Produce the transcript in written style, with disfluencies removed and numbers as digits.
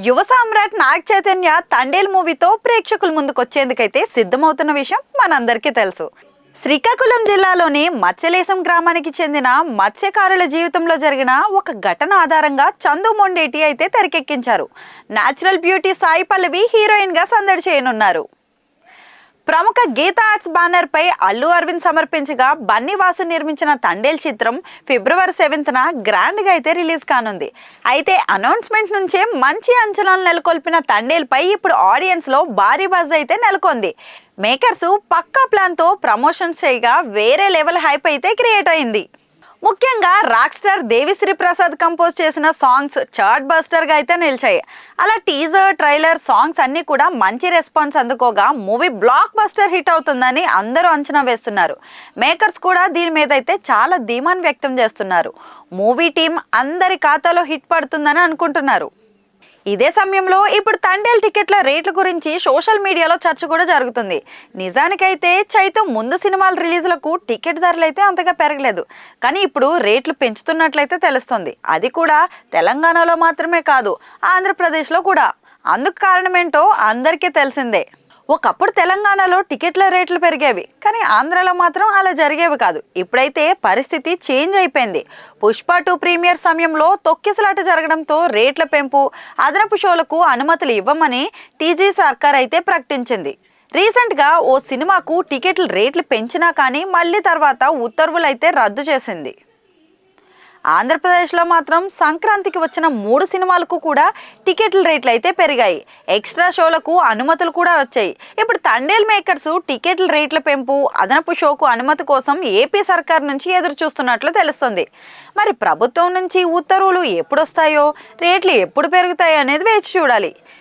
యువ సామ్రాట్ నాగ్ చైతన్య తండేల్ మూవీతో ప్రేక్షకుల ముందుకొచ్చేందుకైతే సిద్ధమవుతున్న విషయం మనందరికీ తెలుసు. శ్రీకాకుళం జిల్లాలోని మత్స్యలేశం గ్రామానికి చెందిన మత్స్యకారుల జీవితంలో జరిగిన ఒక ఘటన ఆధారంగా చందు మొండేటి అయితే తెరకెక్కించారు. Natural beauty Sai Pallavi heroine గా సందడి చేయనున్నారు. ప్రముఖ గీతా ఆర్ట్స్ బ్యానర్ పై అల్లు అరవింద్ సమర్పించగా బన్నీ వాసు నిర్మించిన తండేల్ చిత్రం ఫిబ్రవరి 7న గ్రాండ్ గా అయితే రిలీజ్ కానుంది. అయితే అనౌన్స్మెంట్ నుంచే మంచి అంచనాలు నెలకొల్పిన తండేల్ పై ఇప్పుడు ఆడియన్స్ లో భారీ బజ్ అయితే నెలకొంది. మేకర్స్ పక్కా ప్లాన్ తో ప్రమోషన్స్ చేయగా వేరే లెవెల్ హైప్ అయితే క్రియేట్ అయింది. ముఖ్యంగా rock star Devi Sri Prasad compose చేసిన సాంగ్స్ చార్ట్ బస్టర్ గా అయితే నిలిచాయి. అలా టీజర్, ట్రైలర్, సాంగ్స్ అన్ని కూడా మంచి రెస్పాన్స్ అందుకోగా మూవీ బ్లాక్ బస్టర్ హిట్ అవుతుందని అందరూ అంచనా వేస్తున్నారు. మేకర్స్ కూడా దీని మీద అయితే చాలా ధీమాన్ని వ్యక్తం చేస్తున్నారు. మూవీ టీం అందరి ఖాతాలో హిట్ పడుతుందని అనుకుంటున్నారు. ఇదే సమయంలో ఇప్పుడు తండేల్ టికెట్ల రేట్ల గురించి సోషల్ మీడియాలో చర్చ కూడా జరుగుతుంది. నిజానికైతే చైతు ముందు సినిమాల రిలీజులకు టికెట్ ధరలు అయితే అంతగా పెరగలేదు. కానీ ఇప్పుడు రేట్లు పెంచుతున్నట్లయితే తెలుస్తుంది. అది కూడా తెలంగాణలో మాత్రమే కాదు, ఆంధ్రప్రదేశ్లో కూడా. అందుకు కారణమేంటో అందరికీ తెలిసిందే. ఒకప్పుడు తెలంగాణలో టికెట్ల రేట్లు పెరిగేవి, కానీ ఆంధ్రాలో మాత్రం అలా జరిగేవి కాదు. ఇప్పుడైతే పరిస్థితి చేంజ్ అయిపోయింది. పుష్ప 2 ప్రీమియర్ సమయంలో తొక్కిసలాట జరగడంతో రేట్ల పెంపు, అదనపు షోలకు అనుమతులు ఇవ్వమని టీజీ సర్కార్ అయితే ప్రకటించింది. రీసెంట్గా ఓ సినిమాకు టికెట్ల రేట్లు పెంచినా కానీ మళ్ళీ తర్వాత ఉత్తర్వులు అయితే రద్దు చేసింది. ఆంధ్రప్రదేశ్లో మాత్రం సంక్రాంతికి వచ్చిన 3 సినిమాలకు కూడా టికెట్ల రేట్లు అయితే పెరిగాయి. ఎక్స్ట్రా షోలకు అనుమతులు కూడా వచ్చాయి. ఇప్పుడు తండేల్ మేకర్స్ టికెట్ల రేట్ల పెంపు, అదనపు షోకు అనుమతి కోసం ఏపీ సర్కార్ నుంచి ఎదురు చూస్తున్నట్లు తెలుస్తుంది. మరి ప్రభుత్వం నుంచి ఉత్తర్వులు ఎప్పుడు వస్తాయో, రేట్లు ఎప్పుడు పెరుగుతాయో అనేది వేచి చూడాలి.